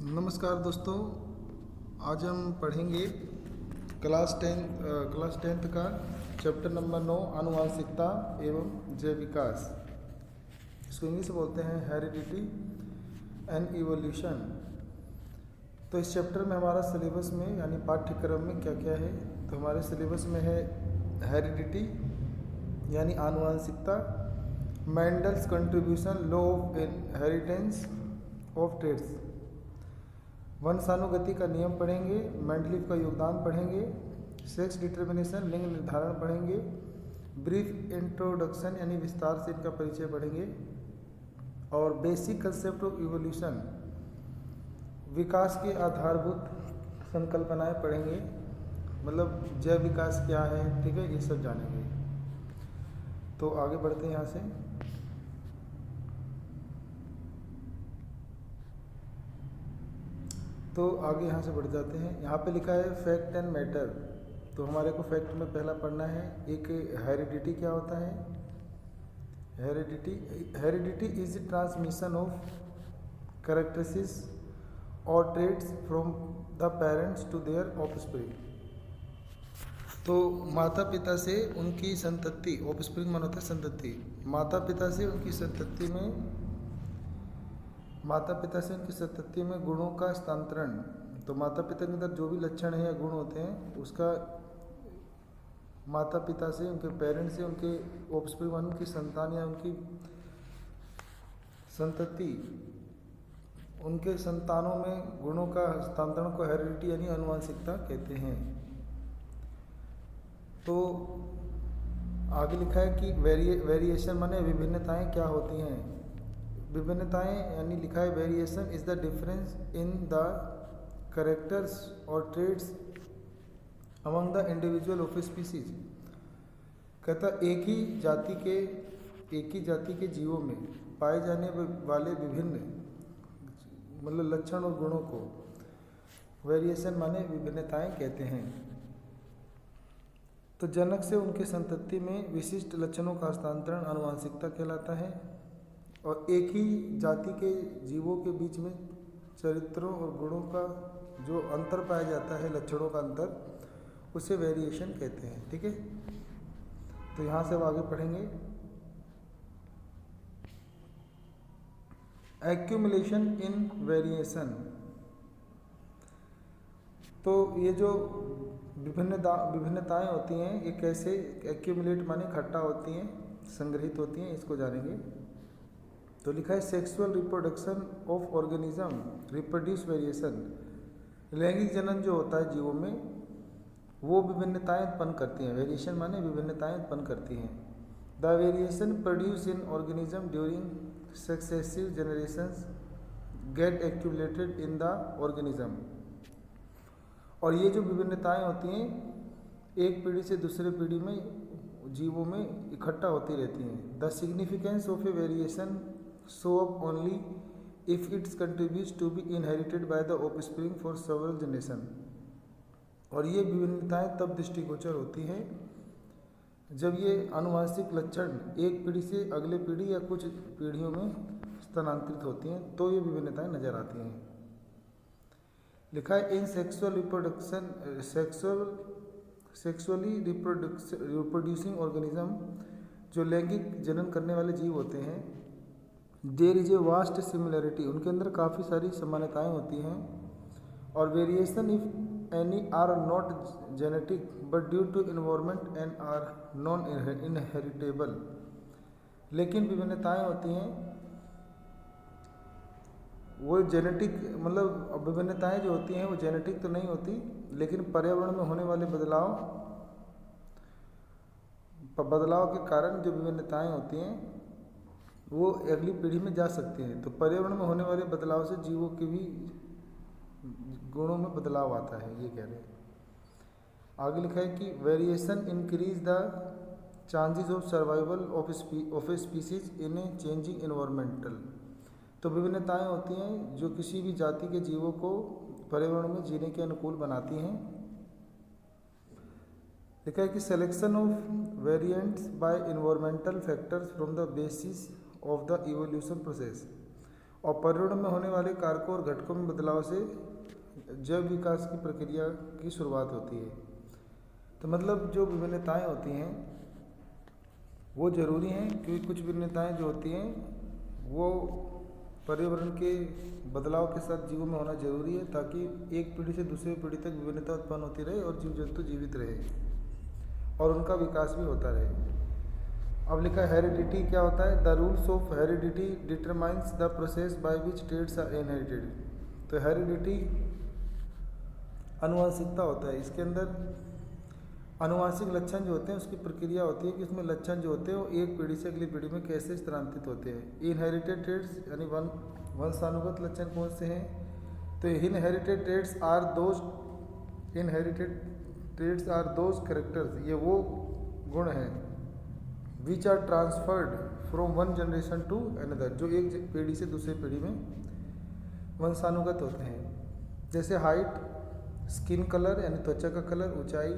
नमस्कार दोस्तों। आज हम पढ़ेंगे क्लास टेंथ का चैप्टर नंबर 9 आनुवांशिकता एवं जैव विकास। इसको इंग्लिश में बोलते हैं हेरिडिटी एंड इवोल्यूशन। तो इस चैप्टर में हमारा सिलेबस में यानी पाठ्यक्रम में क्या क्या है, तो हमारे सिलेबस में है हेरिडिटी यानी आनुवांशिकता, Mendel's contribution, law of inheritance of traits, वंशानुगति का नियम पढ़ेंगे, मेंडलीव का योगदान पढ़ेंगे, सेक्स डिटर्मिनेशन लिंग निर्धारण पढ़ेंगे, ब्रीफ इंट्रोडक्शन यानी विस्तार से इनका परिचय पढ़ेंगे, और बेसिक कंसेप्ट ऑफ इवोल्यूशन विकास के आधारभूत संकल्पनाएं पढ़ेंगे, मतलब जैव विकास क्या है, ठीक है, ये सब जानेंगे। तो आगे बढ़ते हैं यहाँ से। तो आगे यहाँ से बढ़ जाते हैं। यहाँ पे लिखा है फैक्ट एंड मैटर। तो हमारे को फैक्ट में पहला पढ़ना है एक हेरिडिटी क्या होता है। Heredity is transmission of characteristics और traits from the parents to their offspring. तो माता पिता से उनकी संतति, ऑफस्प्रिंग माना होता है संतति, माता पिता से उनकी संतति में गुणों का हस्तांतरण। तो माता पिता के अंदर जो भी लक्षण है या गुण होते हैं उसका माता पिता से, उनके पेरेंट्स से, उनके ऑफस्प्रिंग उनकी संतान या उनकी संतति, उनके संतानों में गुणों का हस्तांतरण को हेरिडिटी यानी आनुवांशिकता कहते हैं। तो आगे लिखा है कि वेरिएशन माने विभिन्नताएं क्या होती हैं। विभिन्नताएं यानी लिखा है variation is the difference in the characters और traits among the individual of species. कहता एक ही जाति के जीवों में पाए जाने वाले विभिन्न मतलब लक्षण और गुणों को वेरिएशन माने विभिन्नताएं कहते हैं। तो जनक से उनके संतति में विशिष्ट लक्षणों का हस्तांतरण आनुवांशिकता कहलाता है, और एक ही जाति के जीवों के बीच में चरित्रों और गुणों का जो अंतर पाया जाता है, लक्षणों का अंतर, उसे वेरिएशन कहते हैं। ठीक है, तो यहाँ से अब आगे पढ़ेंगे। एक्यूमुलेशन इन वेरिएशन। तो ये जो विभिन्नताएं होती हैं ये कैसे एक्यूमुलेट माने इकट्ठा होती हैं, संग्रहित होती हैं, इसको जानेंगे। तो लिखा है sexual reproduction of organism reproduce variation. लैंगिक जनन जो होता है जीवों में वो विभिन्नताएं उत्पन्न करती हैं। वेरिएशन माने विभिन्नताएं उत्पन्न करती हैं। The variation produce in organism during successive generations get accumulated in the organism. और ये जो विभिन्नताएं होती हैं एक पीढ़ी से दूसरे पीढ़ी में जीवों में इकट्ठा होती रहती हैं। The significance of A variation show up only if it contributes to be inherited by the offspring for several generation। और ये विभिन्नताएं तब दृष्टिगोचर होती हैं जब ये आनुवांशिक लक्षण एक पीढ़ी से अगले पीढ़ी या कुछ पीढ़ियों में स्थानांतरित होती हैं, तो ये विभिन्नताएं नजर आती हैं। लिखा है इन सेक्सुअली रिप्रोड्यूसिंग ऑर्गेनिज्म, जो लैंगिक जनन करने वाले जीव होते हैं, there is a vast similarity, उनके अंदर काफ़ी सारी समानताएं होती हैं। और variation if any are not genetic but due to environment and are non inheritable. लेकिन विभिन्नताएं होती हैं वो जेनेटिक, मतलब विभिन्नताएं जो होती हैं वो जेनेटिक तो नहीं होती, लेकिन पर्यावरण में होने वाले बदलाव के कारण जो विभिन्नताएं होती हैं वो अगली पीढ़ी में जा सकती हैं। तो पर्यावरण में होने वाले बदलाव से जीवों के भी गुणों में बदलाव आता है, ये कह रहे हैं। आगे लिखा है कि variation increase the chances of survival of a species in a changing environmental. तो विभिन्नताएं होती हैं जो किसी भी जाति के जीवों को पर्यावरण में जीने के अनुकूल बनाती हैं। लिखा है कि selection of variants bye environmental factors from the basis of the evolution process. और पर्यावरण में होने वाले कारकों और घटकों में बदलाव से जैव विकास की प्रक्रिया की शुरुआत होती है। तो मतलब जो विभिन्नताएं होती हैं वो ज़रूरी हैं, क्योंकि कुछ विभिन्नताएं जो होती हैं वो पर्यावरण के बदलाव के साथ जीवों में होना जरूरी है, ताकि एक पीढ़ी से दूसरी पीढ़ी तक विभिन्नता उत्पन्न होती रहे और जीव जंतु जीवित रहे और उनका विकास भी होता रहे। अब लिखा है हेरिडिटी क्या होता है। The rules of heredity determines the process by which traits are inherited. तो हेरिडिटी आनुवंशिकता होता है, इसके अंदर आनुवंशिक लक्षण जो होते हैं उसकी प्रक्रिया होती है कि उसमें लक्षण जो होते हैं वो एक पीढ़ी से अगली पीढ़ी में कैसे स्थानांतरित होते हैं। इनहेरिटेड ट्रेड्स यानी वंशानुगत लक्षण कौन से हैं। तो inherited traits are those characters, ये वो गुण हैं which are transferred from one generation to another, जो एक पीढ़ी से दूसरी पीढ़ी में वंशानुगत होते हैं। जैसे हाइट, स्किन कलर यानी त्वचा का कलर, ऊंचाई,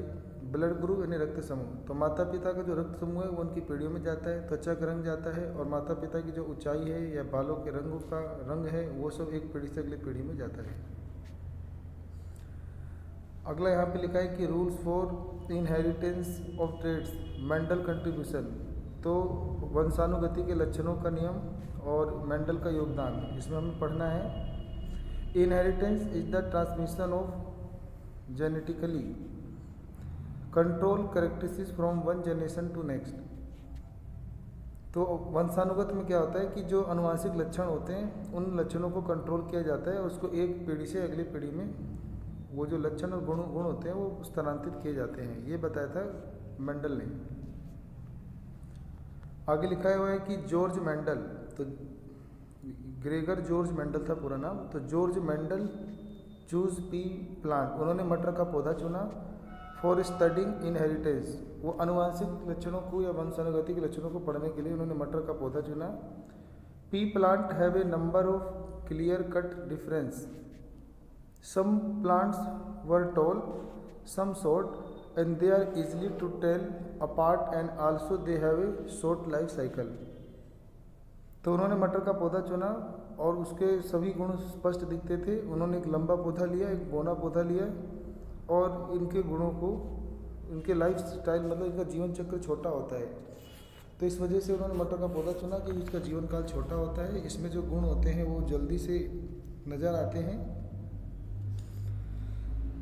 ब्लड ग्रुप यानी रक्त समूह। तो माता पिता का जो रक्त समूह है वो उनकी पीढ़ियों में जाता है, त्वचा का रंग जाता है, और माता पिता की जो ऊंचाई है या बालों के रंगों का रंग है वो सब एक पीढ़ी से अगली पीढ़ी में जाता है। अगला यहाँ पे लिखा है कि rules for inheritance of traits, Mendel contribution. तो वंशानुगति के लक्षणों का नियम और मेंडल का योगदान, इसमें हमें पढ़ना है। Inheritance is the transmission of genetically control characteristics from one generation to next. तो वंशानुगत में क्या होता है कि जो अनुवांशिक लक्षण होते हैं उन लक्षणों को कंट्रोल किया जाता है और उसको एक पीढ़ी से अगली पीढ़ी में वो जो लक्षण और गुण होते हैं वो स्थानांतरित किए जाते हैं, ये बताया था मेंडल ने। आगे लिखा हुआ है कि जॉर्ज मेंडल, तो ग्रेगर जॉर्ज मेंडल था पूरा नाम। तो George Mendel choose P plant, उन्होंने मटर का पौधा चुना फॉर स्टडिंग इनहेरिटेंस। वो अनुवांशिक लक्षणों को या वंशानुगति के लक्षणों को पढ़ने के लिए उन्होंने मटर का पौधा चुना। Pea plant have a number of clear cut difference, some plants were tall, some short, and they are easily to tell apart and also they have a short life cycle. तो उन्होंने मटर का पौधा चुना और उसके सभी गुण स्पष्ट दिखते थे। उन्होंने एक लंबा पौधा लिया, एक बौना पौधा लिया, और इनके गुणों को, इनके लाइफ स्टाइल मतलब इनका जीवन चक्र छोटा होता है, तो इस वजह से उन्होंने मटर का पौधा चुना कि इसका जीवन काल छोटा होता है, इसमें जो गुण होते हैं वो जल्दी से नज़र आते हैं।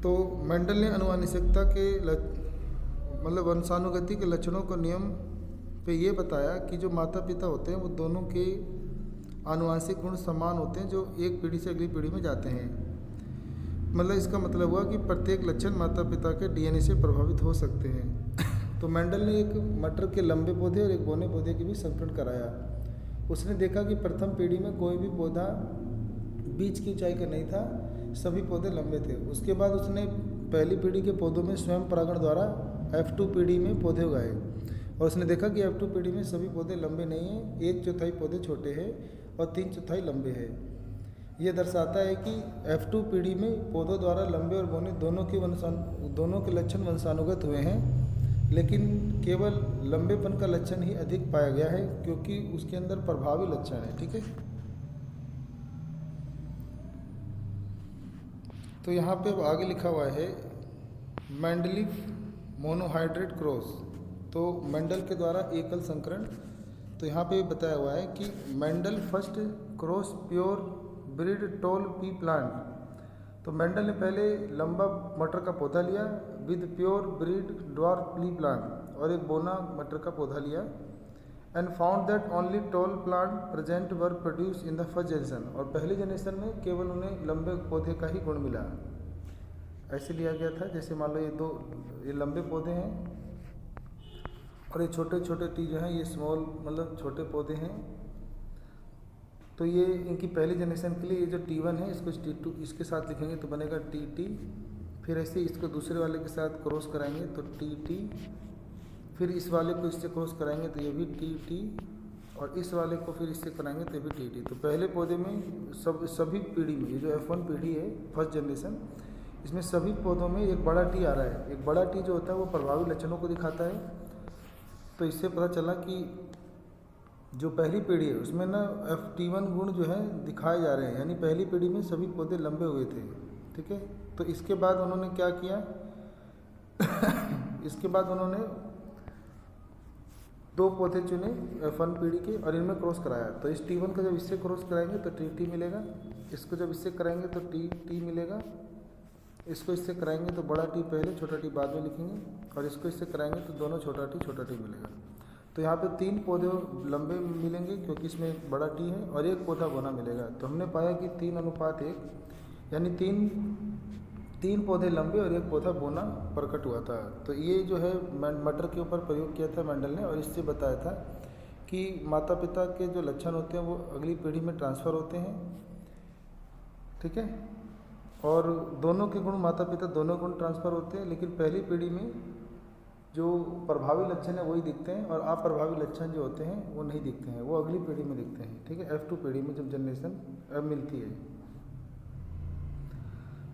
तो मेंडल ने अनुवांशिकता के मतलब वंशानुगति के लक्षणों का नियम पे ये बताया कि जो माता पिता होते हैं वो दोनों के आनुवांशिक गुण समान होते हैं जो एक पीढ़ी से अगली पीढ़ी में जाते हैं। मतलब इसका मतलब हुआ कि प्रत्येक लक्षण माता पिता के डीएनए से प्रभावित हो सकते हैं। तो मेंडल ने एक मटर के लंबे पौधे और एक बौने पौधे के भी संकरण कराया। उसने देखा कि प्रथम पीढ़ी में कोई भी पौधा बीच की ऊंचाई का नहीं था, सभी पौधे लंबे थे। उसके बाद उसने पहली पीढ़ी के पौधों में स्वयं परागण द्वारा F2 पीढ़ी में पौधे उगाए और उसने देखा कि F2 पीढ़ी में सभी पौधे लंबे नहीं हैं, 1/4 पौधे छोटे हैं और 3/4 लंबे हैं। ये दर्शाता है कि F2 पीढ़ी में पौधों द्वारा लंबे और बौने दोनों के लक्षण वंशानुगत हुए हैं, लेकिन केवल लंबेपन का लक्षण ही अधिक पाया गया है क्योंकि उसके अंदर प्रभावी लक्षण है। ठीक है, तो यहाँ पे अब आगे लिखा हुआ है मेंडलीफ मोनोहाइड्रेट क्रॉस। तो मेंडल के द्वारा एकल संकरण। तो यहाँ पे बताया हुआ है कि Mendel first cross pure breed toll P plant. तो मेंडल ने पहले लंबा मटर का पौधा लिया with pure breed dwarf P plant और एक बोना मटर का पौधा लिया and found that only tall plant present were produce in the first generation. और पहली जनरेशन में केवल उन्हें लंबे पौधे का ही गुण मिला। ऐसे लिया गया था जैसे मान लो ये लंबे पौधे हैं और ये छोटे छोटे टी जो हैं ये स्मॉल मतलब छोटे पौधे हैं। तो ये इनकी पहली जनरेशन के लिए ये जो T1 है इसको T2 इसके साथ लिखेंगे तो बनेगा TT। फिर ऐसे इसको दूसरे वाले के साथ क्रॉस कराएंगे तो TT। फिर इस वाले को इससे क्रॉस कराएंगे तो ये भी TT और इस वाले को फिर इससे कराएंगे तो ये भी TT। तो पहले पौधे में सभी पीढ़ी में ये जो F1 पीढ़ी है फर्स्ट जनरेशन, इसमें सभी पौधों में एक बड़ा T आ रहा है। एक बड़ा T जो होता है वो प्रभावी लक्षणों को दिखाता है। तो इससे पता चला कि जो पहली पीढ़ी है उसमें ना FT1 गुण जो है दिखाए जा रहे हैं, यानी पहली पीढ़ी में सभी पौधे लंबे हुए थे। ठीक है, तो इसके बाद उन्होंने क्या किया इसके बाद उन्होंने 2 पौधे चुने F1 पीढ़ी के और इनमें क्रॉस कराया। तो इस T1 का जब इससे क्रॉस कराएंगे तो TT मिलेगा, इसको जब इससे कराएंगे तो TT मिलेगा, इसको इससे कराएंगे तो बड़ा T पहले छोटा T बाद में लिखेंगे, और इसको इससे कराएंगे तो दोनों छोटा T मिलेगा। तो यहाँ पे 3 पौधे लंबे मिलेंगे क्योंकि इसमें एक बड़ा T है और एक पौधा बोना मिलेगा। तो हमने पाया कि 3:1 यानी 3 पौधे लंबे और एक पौधा बोना प्रकट हुआ था। तो ये जो है मटर के ऊपर प्रयोग किया था मेंडल ने, और इससे बताया था कि माता पिता के जो लक्षण होते हैं वो अगली पीढ़ी में ट्रांसफ़र होते हैं। ठीक है, और दोनों के गुण माता पिता दोनों गुण ट्रांसफ़र होते हैं, लेकिन पहली पीढ़ी में जो प्रभावी लक्षण है वही दिखते हैं और अप्रभावी लक्षण जो होते हैं वो नहीं दिखते हैं, वो अगली पीढ़ी में दिखते हैं। ठीक है, F2 पीढ़ी में जब जनरेशन मिलती है।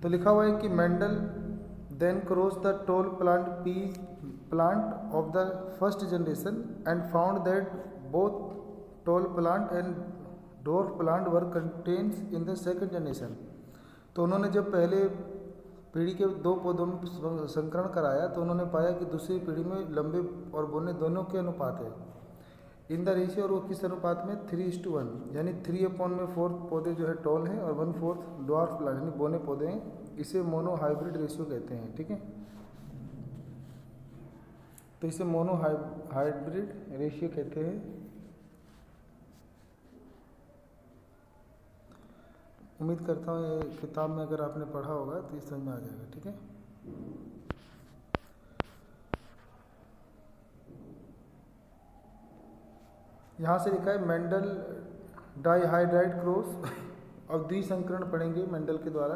तो लिखा हुआ है कि Mendel then cross the tall plant of the first generation and found that both tall plant and dwarf plant were contents in the second generation. तो उन्होंने जब पहले पीढ़ी के 2 पौधों में संकरण कराया तो उन्होंने पाया कि दूसरी पीढ़ी में लंबे और बोने दोनों के अनुपात है इन द रेशियो, और वो किस अनुपात में 3:1, यानी 3/4 पौधे जो है टॉल हैं और 1/4 ड्वार्फ प्लांट यानी बोने पौधे हैं। इसे मोनो हाइब्रिड रेशियो कहते हैं। ठीक है, तो इसे मोनो हाइब्रिड रेशियो कहते हैं। उम्मीद करता हूँ ये किताब में अगर आपने पढ़ा होगा तो ये समझ में आ जाएगा। ठीक है, यहाँ से लिखा है मेंडल डाइहाइड्राइड क्रॉस और द्विसंकरण पढ़ेंगे मेंडल के द्वारा।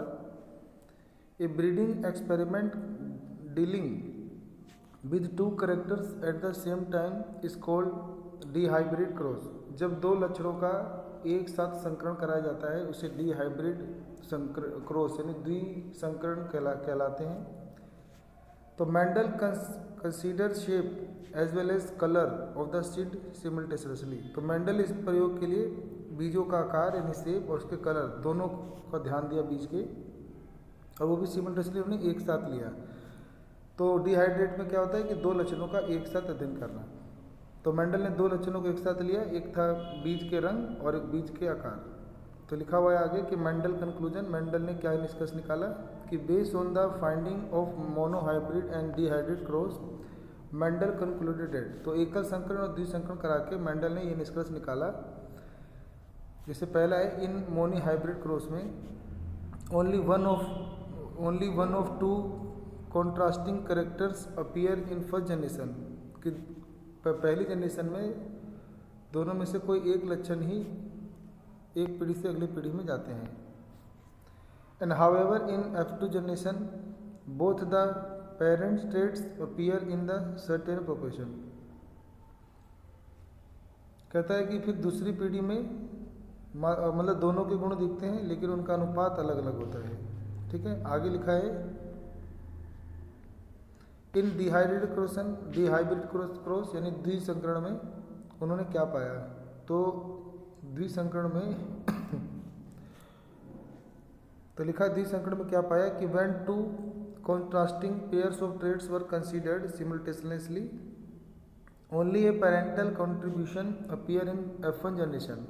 A breeding experiment dealing with 2 characters at the same time is called dihybrid cross. जब 2 लक्षणों का एक साथ संकरण कराया जाता है उसे डिहाइब्रिड क्रॉस यानी द्विसंकरण कहलाते हैं। तो Mendel consider shape as well as colour of the seed simultaneously. तो मेंडल इस प्रयोग के लिए बीजों का आकार यानी शेप और उसके कलर दोनों का ध्यान दिया बीज के, और वो भी सिमल्टेनियसली उन्होंने एक साथ लिया। तो डिहाइड्रेट में क्या होता है कि 2 लक्षणों का एक साथ अध्ययन करना। तो मेंडल ने 2 लक्षणों को एक साथ लिया, एक था बीज के रंग और एक बीज के आकार। तो लिखा हुआ है आगे कि मेंडल कंक्लूजन, मेंडल ने क्या निष्कर्ष निकाला कि based on the finding of monohybrid and dihybrid cross Mendel concluded that. तो एकल संकरण और द्विसंकरण करा के मेंडल ने ये निष्कर्ष निकाला, जैसे पहला है इन मोनोहाइब्रिड क्रॉस में only one of 2 contrasting characters appear in first generation, कि पहली जनरेशन में दोनों में से कोई एक लक्षण ही एक पीढ़ी से अगली पीढ़ी में जाते हैं। And however in F2 generation both the parent traits appear in the certain proportion. कहता है कि फिर दूसरी पीढ़ी में मतलब दोनों के गुण दिखते हैं लेकिन उनका अनुपात अलग अलग होता है। ठीक है, आगे लिखा है इन डिहाइब्रिड क्रॉस यानी द्विसंकरण में उन्होंने क्या पाया। तो द्विसंकरण में तो लिखा द्विसंकरण में क्या पाया कि when 2 contrasting pairs of traits were considered simultaneously only A parental contribution appear in F1 generation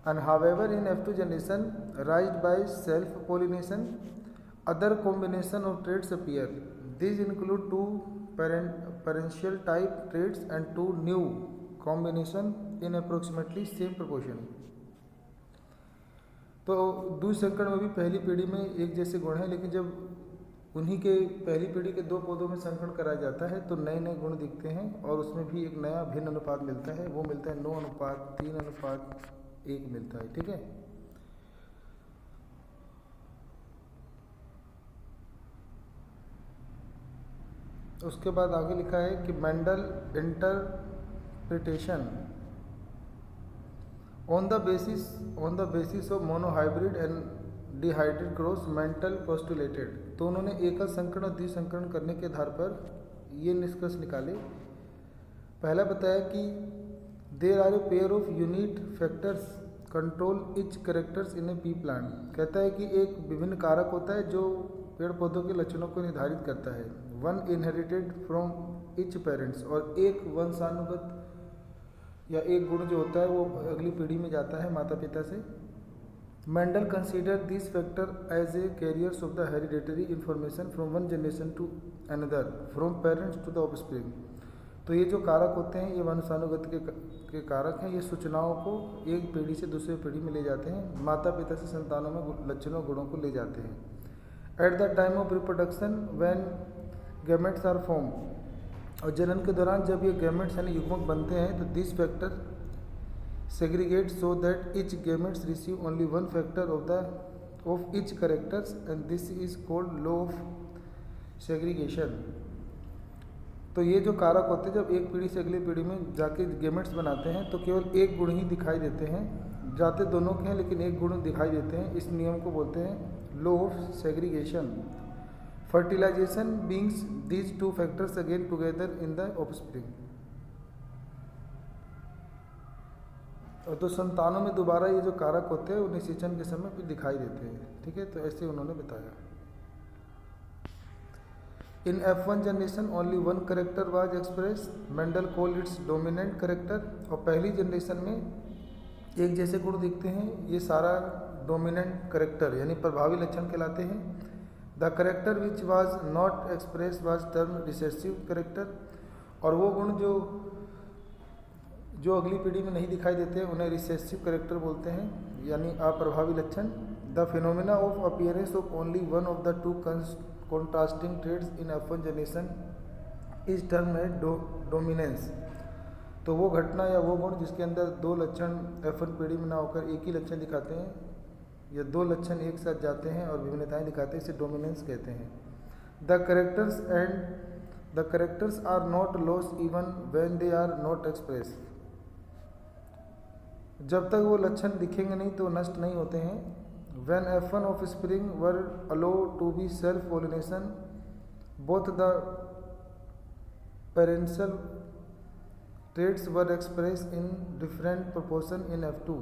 and however in F2 generation राइज्ड by self pollination other combination of traits appear. These include 2 parental type traits and 2 new combination in approximately same proportion. तो द्विसंकरण में भी पहली पीढ़ी में एक जैसे गुण हैं, लेकिन जब उन्हीं के पहली पीढ़ी के 2 पौधों में संकरण कराया जाता है तो नए नए गुण दिखते हैं और उसमें भी एक नया भिन्न अनुपात मिलता है। वो मिलता है 9:3:1 मिलता है। ठीक है, उसके बाद आगे लिखा है कि Mendel interpretation on the basis of monohybrid and dihybrid cross Mendel postulated. तो उन्होंने एकल संकरण और द्विसंकरण करने के आधार पर ये निष्कर्ष निकाले। पहला बताया कि there are a pair of unit factors control each characters in a pea plant. कहता है कि एक विभिन्न कारक होता है जो पेड़ पौधों के लक्षणों को निर्धारित करता है। One inherited from each parents, और एक वंशानुगत या एक गुण जो होता है वो अगली पीढ़ी में जाता है माता पिता से। Mendel consider this factor as a carriers of the hereditary information from one generation to another from parents to the offspring. तो ये जो कारक होते हैं ये वंशानुगत के कारक हैं। ये सूचनाओं को एक पीढ़ी से दूसरी पीढ़ी में ले जाते हैं, माता पिता से संतानों में लक्षणों गुणों को ले जाते हैं। At the time of reproduction when gametes are form, और जनन के दौरान जब ये गैमेट्स यानी युग्मक बनते हैं तो this factor segregate so that etch gametes receive only one factor of each characters and this is called law of segregation. तो ये जो कारक होते हैं जब एक पीढ़ी से अगली पीढ़ी में जाके गैमेट्स बनाते हैं तो केवल एक गुण ही दिखाई देते हैं, जाते दोनों के हैं लेकिन एक गुण दिखाई देते हैं। इस नियम को बोलते हैं law of segregation. Fertilization brings these two factors again together in the offspring. और तो संतानों में दोबारा ये जो कारक होते हैं वो निषेचन के समय भी दिखाई देते हैं। ठीक है, तो ऐसे उन्होंने बताया। इन F1 generation only one character was express, Mendel call it's dominant character. और पहली जनरेशन में एक जैसे गुण दिखते हैं, ये सारा डोमिनेंट करेक्टर यानी प्रभावी लक्षण कहलाते हैं। The character which was not express was term recessive character. और वो गुण जो अगली पीढ़ी में नहीं दिखाई देते उन्हें रिसेसिव करेक्टर बोलते हैं, यानी अप्रभावी लक्षण। The phenomena of appearance of only one of the two contrasting traits in F1 generation is termed as dominance। तो वो घटना या वो गुण जिसके अंदर दो लक्षण F1 पीढ़ी में ना होकर एक ही लक्षण दिखाते हैं, या दो लक्षण एक साथ जाते हैं और विभिन्नताएं दिखाते हैं, इसे डोमिनेंस कहते हैं। The characters are not loss even when they are not express. जब तक वो लक्षण दिखेंगे नहीं तो नष्ट नहीं होते हैं। When F1 offspring were allowed to be self-pollination, both the parental traits were expressed in different proportion in F2।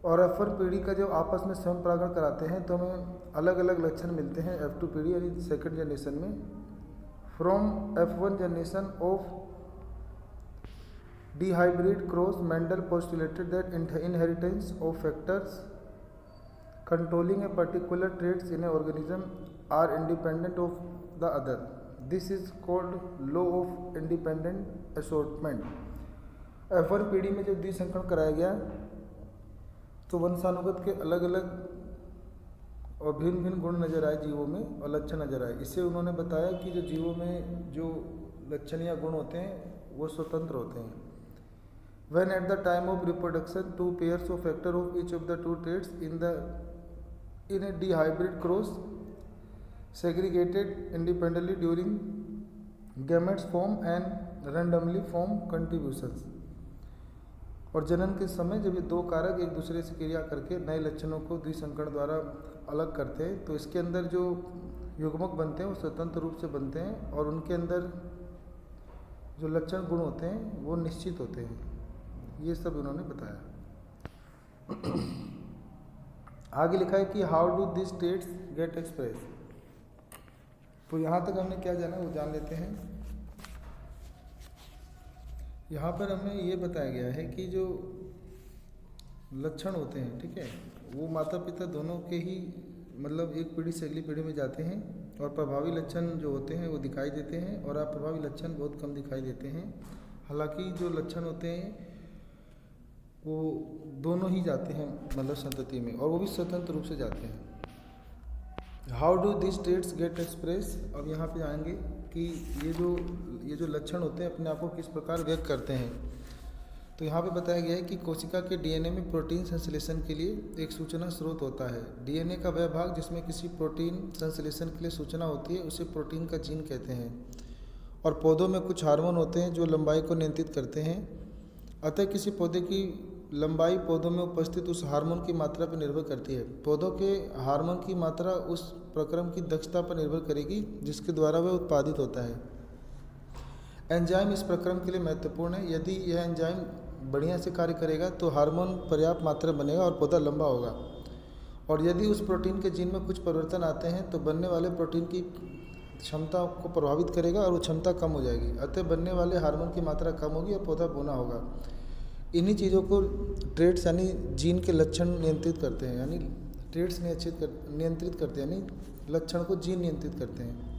और F1 पीढ़ी का जब आपस में स्वयं परागण कराते हैं तो हमें अलग अलग लक्षण मिलते हैं F2 पीढ़ी यानी सेकंड जनरेशन में। From F1 generation of D hybrid cross, Mendel postulated that inheritance of factors controlling a particular traits in an organism are independent of the other. This is called law of independent assortment। F1 पीढ़ी में जब द्विसंकरण कराया गया तो वंशानुगत के अलग अलग और भिन्न भिन्न गुण नजर आए जीवों में और लक्षण नजर आए। इससे उन्होंने बताया कि जो जीवों में जो लक्षण या गुण होते हैं वो स्वतंत्र होते हैं। When at the time of reproduction two pairs of factor of each of the two traits in a dihybrid cross segregated independently during gametes form and randomly form contributions। और जनन के समय जब ये दो कारक एक दूसरे से क्रिया करके नए लक्षणों को द्विसंकरण द्वारा अलग करते हैं तो इसके अंदर जो युग्मक बनते हैं वो स्वतंत्र रूप से बनते हैं और उनके अंदर जो लक्षण गुण होते हैं वो निश्चित होते हैं। ये सब उन्होंने बताया। आगे लिखा है कि how do this states get express. तो यहाँ तक हमने क्या जाना वो जान लेते हैं। यहाँ पर हमें ये बताया गया है कि जो लक्षण होते हैं, ठीक है, वो माता पिता दोनों के ही मतलब एक पीढ़ी से अगली पीढ़ी में जाते हैं और प्रभावी लक्षण जो होते हैं वो दिखाई देते हैं और अप्रभावी लक्षण बहुत कम दिखाई देते हैं। हालांकि जो लक्षण होते हैं वो दोनों ही जाते हैं मतलब संतति में और वो भी स्वतंत्र रूप से जाते हैं। How do this traits get express. अब यहाँ पे आएंगे कि ये जो लक्षण होते हैं अपने आप को किस प्रकार व्यक्त करते हैं। तो यहाँ पे बताया गया है कि कोशिका के डीएनए में प्रोटीन संश्लेषण के लिए एक सूचना स्रोत होता है। डीएनए का वह भाग जिसमें किसी प्रोटीन संश्लेषण के लिए सूचना होती है उसे प्रोटीन का जीन कहते हैं। और पौधों में कुछ हार्मोन होते हैं जो लंबाई को नियंत्रित करते हैं। अतः किसी पौधे की लंबाई पौधों में उपस्थित उस हार्मोन की मात्रा पर निर्भर करती है। पौधों के हार्मोन की मात्रा उस प्रक्रम की दक्षता पर निर्भर करेगी जिसके द्वारा वह उत्पादित होता है। एंजाइम इस प्रक्रम के लिए महत्वपूर्ण है। यदि यह एंजाइम बढ़िया से कार्य करेगा तो हार्मोन पर्याप्त मात्रा में बनेगा और पौधा लंबा होगा। और यदि उस प्रोटीन के जीन में कुछ परिवर्तन आते हैं तो बनने वाले प्रोटीन की क्षमता को प्रभावित करेगा और वो क्षमता कम हो जाएगी, अतः बनने वाले हार्मोन की मात्रा कम होगी और पौधा बोना होगा। इन्हीं चीज़ों को ट्रेड्स यानी जीन के लक्षण नियंत्रित करते हैं, यानी ट्रेड्स नियंत्रित करते हैं, यानी लक्षण को जीन नियंत्रित करते हैं।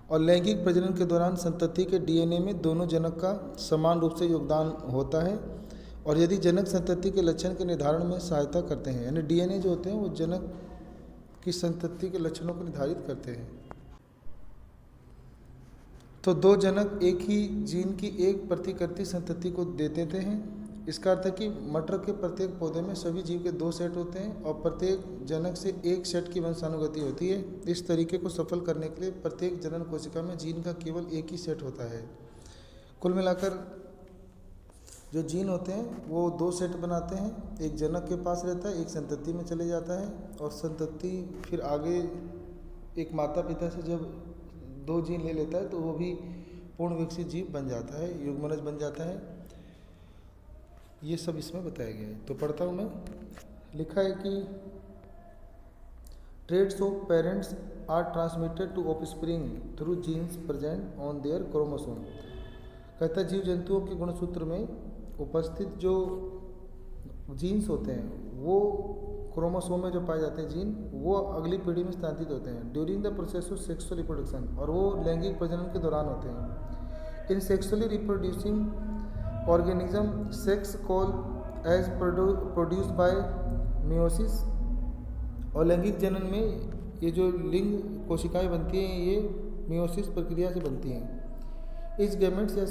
और लैंगिक प्रजनन के दौरान संतति के डीएनए में दोनों जनक का समान रूप से योगदान होता है और यदि जनक संतति के लक्षण के निर्धारण में सहायता करते हैं, यानी डीएनए जो होते हैं वो जनक की संतति के लक्षणों को निर्धारित करते हैं। तो दो जनक एक ही जीन की एक प्रतिकृति संतति को दे देते हैं। इसका अर्थ है कि मटर के प्रत्येक पौधे में सभी जीव के 2 सेट होते हैं और प्रत्येक जनक से एक सेट की वंशानुगति होती है। इस तरीके को सफल करने के लिए प्रत्येक जनन कोशिका में जीन का केवल एक ही सेट होता है। कुल मिलाकर जो जीन होते हैं वो 2 सेट बनाते हैं, एक जनक के पास रहता है, एक संतति में चले जाता है और संतति फिर आगे एक माता पिता से जब 2 जीन ले लेता है तो वो भी पूर्ण विकसित जीव बन जाता है, युग्मनज बन जाता है। ये सब इसमें बताया गया है। तो पढ़ता हूँ मैं। लिखा है कि traits of parents are transmitted to offspring through genes present on their chromosome. कहता है जीव जंतुओं के गुणसूत्र में उपस्थित जो जीन्स होते हैं वो क्रोमोसोम में जो पाए जाते हैं जीन वो अगली पीढ़ी में स्थानांतरित होते हैं during the process of sexual reproduction, और वो लैंगिक प्रजनन के दौरान होते हैं। In sexually reproducing organism sex कॉल एज प्रोड्यूस्ड बाय मियोसिस। और लैंगिक जनन में ये जो लिंग कोशिकाएं बनती हैं ये मियोसिस प्रक्रिया से बनती हैं। Each gametes या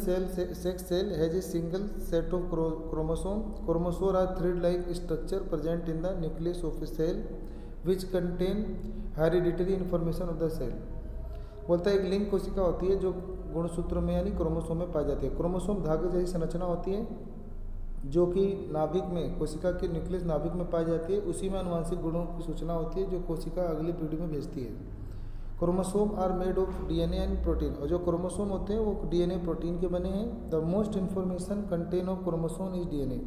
sex cell has a single set of chromosome. Chromosomes are thread-like structure present in the nucleus of a cell, which contain hereditary information of the cell. बोलता है एक लिंग कोशिका होती है जो गुणसूत्र में यानी क्रोमोसोम में पाई जाती है। क्रोमोसोम धागे जैसी संरचना होती है जो कि नाभिक में कोशिका के न्यूक्लियस नाभिक में पाई जाती है। उसी में आनुवंशिक गुणों की सूचना होती है जो कोशिका अगली पीढ़ी में भेजती है। Chromosome are made of DNA and protein, और जो क्रोमोसोम होते हैं वो डीएनए प्रोटीन के बने हैं। The most information contain of chromosome is DNA,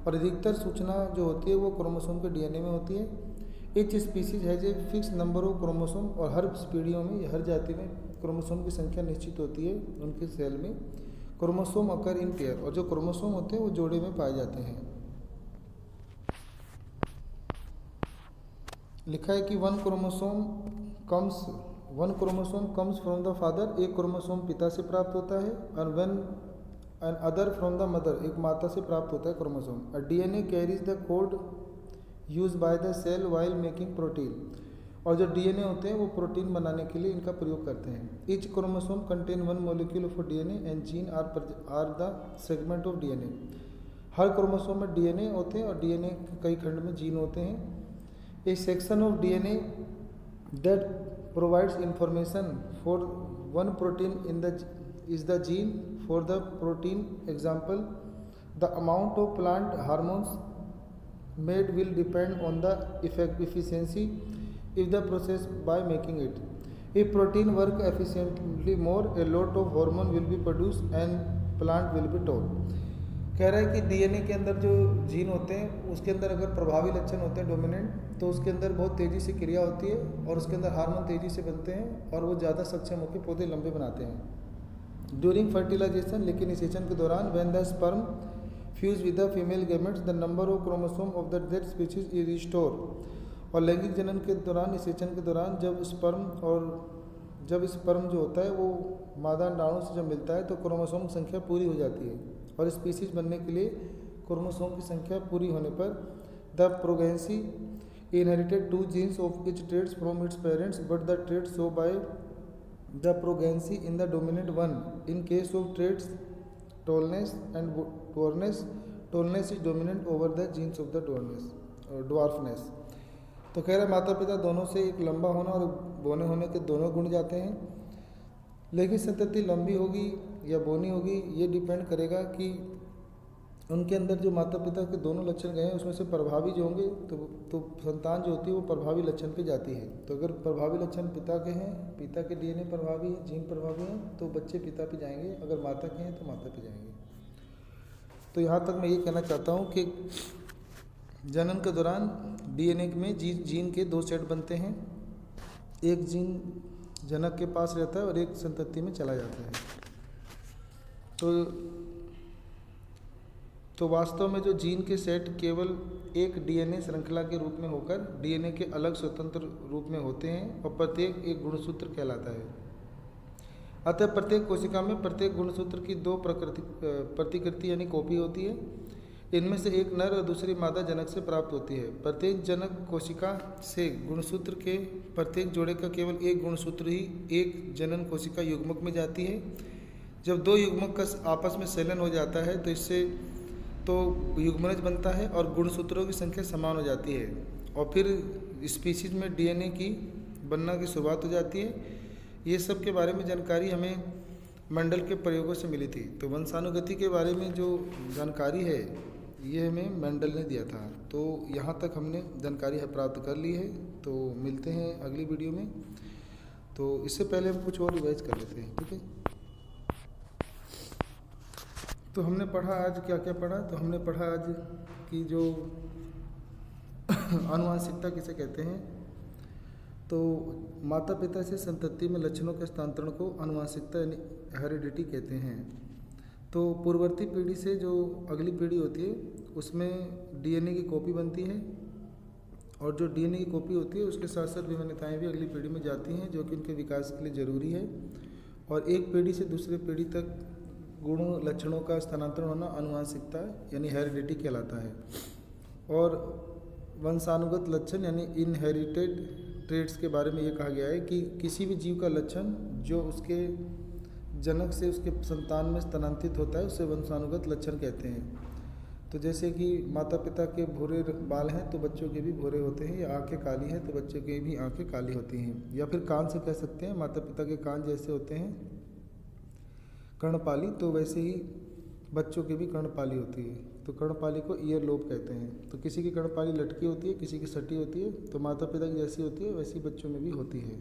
और अधिकतर सूचना जो होती है वो क्रोमोसोम के डीएनए में होती है। Each species has a fix number of chromosome, और हर पीढ़ियों में हर जाति में क्रोमोसोम की संख्या निश्चित होती है उनके सेल में। क्रोमोसोम अकर इन पेयर, और जो क्रोमोसोम होते हैं वो जोड़े में पाए जाते हैं। लिखा है कि one chromosome comes from the father, एक क्रोमोसोम पिता से प्राप्त होता है, और one and other from the mother, एक माता से प्राप्त होता है chromosome. A DNA carries the code use by the cell while making protein, और जो डीएनए होते हैं वो प्रोटीन बनाने के लिए इनका प्रयोग करते हैं। Each chromosome contain one molecule of DNA and gene are the segment of DNA. हर क्रोमोसोम में डीएनए होते हैं और डीएनए के कई खंड में जीन होते हैं। A section of DNA that provides information for one protein is the gene for the protein. Example, the amount of plant hormones made will depend on the efficiency if the process by making it. If protein work efficiently more, a lot of hormone will be produced and plant will be tall. कह रहा है कि DNA के अंदर जो gene होते हैं उसके अंदर अगर प्रभावी लक्षण होते हैं डोमिनेंट, तो उसके अंदर बहुत तेज़ी से क्रिया होती है और उसके अंदर हार्मोन तेज़ी से बनते हैं और वो ज़्यादा सक्षम होकर पौधे लंबे बनाते हैं। ड्यूरिंग फर्टिलाइजेशन, लेकिन निषेचन के दौरान, when the sperm fuse with the female gametes the number of chromosome of the that species is restore. और लैंगिक जनन के दौरान, निषेचन के दौरान जब स्पर्म जो होता है वो मादा अंडाणु से जब मिलता है तो क्रोमोसोम की संख्या पूरी हो जाती है, और स्पीसीज बनने के लिए क्रोमोसोम की संख्या पूरी होने पर the progeny inherited 2 genes of each traits from its parents, but the traits show by the progeny in the dominant one. In case of traits tallness and tallness is dominant over the genes of the dwarfness. तो कह रहा माता पिता दोनों से एक लंबा होना और बोने होने के दोनों गुण जाते हैं, लेकिन संतति लंबी होगी या बोनी होगी ये डिपेंड करेगा कि उनके अंदर जो माता पिता के दोनों लक्षण गए हैं उसमें से प्रभावी जो होंगे तो संतान जो होती है वो प्रभावी लक्षण पे जाती है। तो अगर प्रभावी लक्षण पिता के हैं, पिता के डीएनए प्रभावी है, जीन प्रभावी हैं, तो बच्चे पिता पे जाएंगे, अगर माता के हैं तो माता पे जाएंगे। तो यहाँ तक मैं ये कहना चाहता हूँ कि जनन के दौरान डीएनए में जीन के 2 सेट बनते हैं। एक जीन जनक के पास रहता है और एक संतति में चला जाता है। तो वास्तव में जो जीन के सेट केवल एक डीएनए श्रृंखला के रूप में होकर डीएनए के अलग स्वतंत्र रूप में होते हैं और प्रत्येक एक गुणसूत्र कहलाता है। अतः प्रत्येक कोशिका में प्रत्येक गुणसूत्र की 2 प्रतिकृति यानी कॉपी होती है। इनमें से एक नर और दूसरी मादा जनक से प्राप्त होती है। प्रत्येक जनक कोशिका से गुणसूत्र के प्रत्येक जोड़े का केवल एक गुणसूत्र ही एक जनन कोशिका युग्मक में जाती है। जब 2 युग्मक का आपस में संलयन हो जाता है तो इससे युग्मनज बनता है और गुणसूत्रों की संख्या समान हो जाती है और फिर स्पीशीज में डीएनए की बनना की शुरुआत हो जाती है। ये सब के बारे में जानकारी हमें मेंडल के प्रयोगों से मिली थी। तो वंशानुगति के बारे में जो जानकारी है ये हमें मेंडल ने दिया था। तो यहाँ तक हमने जानकारी प्राप्त कर ली है। तो मिलते हैं अगली वीडियो में। तो इससे पहले हम कुछ और रिवाइज कर लेते हैं, ठीक है। तो हमने पढ़ा आज क्या क्या पढ़ा। तो हमने पढ़ा आज कि जो आनुवंशिकता किसे कहते हैं। तो माता पिता से संतति में लक्षणों के हस्तांतरण को आनुवंशिकता यानी हेरिडिटी कहते हैं। तो पूर्ववर्ती पीढ़ी से जो अगली पीढ़ी होती है उसमें डीएनए की कॉपी बनती है और जो डीएनए की कॉपी होती है उसके साथ साथ विभिन्नताएं भी अगली पीढ़ी में जाती हैं जो कि उनके विकास के लिए ज़रूरी है। और एक पीढ़ी से दूसरी पीढ़ी तक गुणों लक्षणों का स्थानांतरण होना आनुवंशिकता यानी हेरिडिटी कहलाता है। और वंशानुगत लक्षण यानी इनहेरिटेड ट्रेड्स के बारे में ये कहा गया है कि किसी भी जीव का लक्षण जो उसके जनक से उसके संतान में स्थानांतरित होता है उसे वंशानुगत लक्षण कहते हैं। तो जैसे कि माता पिता के भूरे बाल हैं तो बच्चों के भी भूरे होते हैं, या आंखें काली हैं तो बच्चों की भी आंखें काली होती हैं। या फिर कान से कह सकते हैं माता पिता के कान जैसे होते हैं कर्णपाली, तो वैसे ही बच्चों की भी कर्णपाली होती है। तो कर्णपाली को ईयर लोब कहते हैं। तो किसी की कर्णपाली लटकी होती है, किसी की सटी होती है। तो माता पिता की जैसी होती है वैसी बच्चों में भी होती है।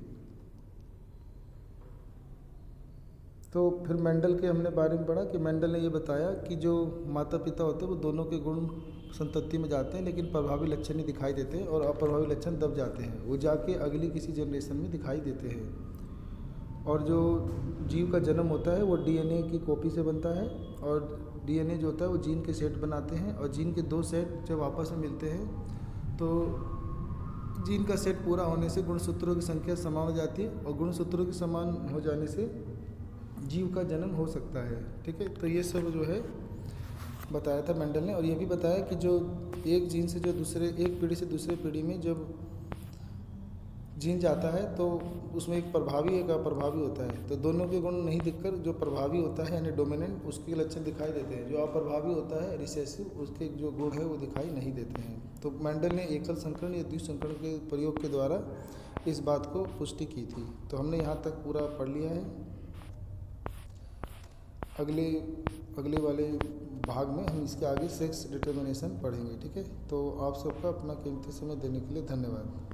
तो फिर मेंडल के हमने बारे में पढ़ा कि मेंडल ने ये बताया कि जो माता पिता होते हैं वो दोनों के गुण संतति में जाते हैं लेकिन प्रभावी लक्षण नहीं दिखाई देते हैं और अप्रभावी लक्षण दब जाते हैं, वो जाके अगली किसी जनरेशन में दिखाई देते हैं। और जो जीव का जन्म होता है वो डीएनए की कॉपी से बनता है और डीएनए जो होता है वो जीन के सेट बनाते हैं और जीन के 2 सेट जब आपस में मिलते हैं तो जीन का सेट पूरा होने से गुणसूत्रों की संख्या समान हो जाती है और गुणसूत्रों के समान हो जाने से जीव का जन्म हो सकता है, ठीक है। तो ये सब जो है बताया था मेंडल ने। और ये भी बताया कि जो एक जीन से जो एक पीढ़ी से दूसरे पीढ़ी में जब जीन जाता है तो उसमें एक प्रभावी एक अप्रभावी होता है। तो दोनों के गुण नहीं दिखकर जो प्रभावी होता है यानी डोमिनेंट उसके लक्षण दिखाई देते हैं। जो अप्रभावी होता है रिसेसिव उसके जो गुण है वो दिखाई नहीं देते हैं। तो मेंडल ने एकल संकरण या द्विसंकरण के प्रयोग के द्वारा इस बात को पुष्टि की थी। तो हमने यहाँ तक पूरा पढ़ लिया है। अगले वाले भाग में हम इसके आगे सेक्स डिटर्मिनेशन पढ़ेंगे, ठीक है। तो आप सबका अपना कीमती समय देने के लिए धन्यवाद।